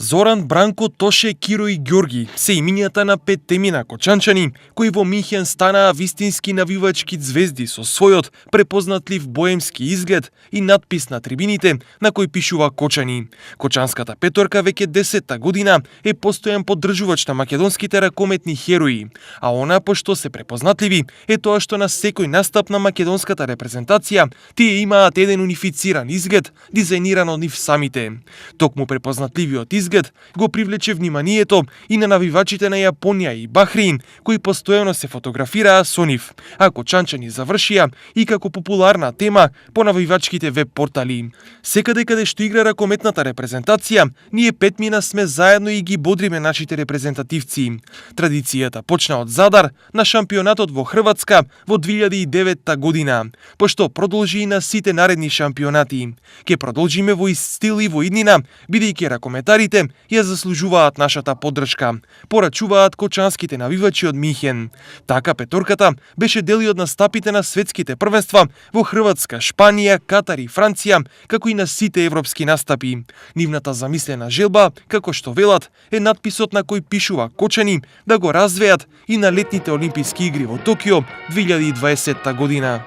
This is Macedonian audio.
Зоран, Бранко, Тоше, Киро и Ѓорги се имињата на 5 темина кочанчани кои во Минхен станаа вистински навивачки звезди со својот препознатлив боемски изглед и надпис на трибините на кој пишува Кочани. Кочанската петорка веќе 10-та година е постојан поддржувач на македонските ракометни херои, а она пошто се препознатливи е тоа што на секој настап на македонската репрезентација тие имаат еден унифициран изглед дизајниран од нив самите. Токму препознатливиот изглед го привлече вниманието и на навивачите на Јапонија и Бахрин, кои постојано се фотографираа со нив, а кочанчани завршија и како популарна тема по навивачките веб портали. Секаде каде што игра ракометната репрезентација, ние петмина сме заедно и ги бодриме нашите репрезентативци. Традицијата почна од Задар на шампионатот во Хрватска во 2009 година, пошто продолжи и на сите наредни шампионати. Ке продолжиме во ист стил и во иднина, бидејќи ракометарите ја заслужуваат нашата поддршка, порачуваат кочанските навивачи од Минхен. Така петорката беше дел и од настапите на светските првенства во Хрватска, Шпанија, Катар и Франција, како и на сите европски настапи. Нивната замислена желба, како што велат, е надписот на кој пишува Кочани да го развеат и на летните олимписки игри во Токио 2020 година.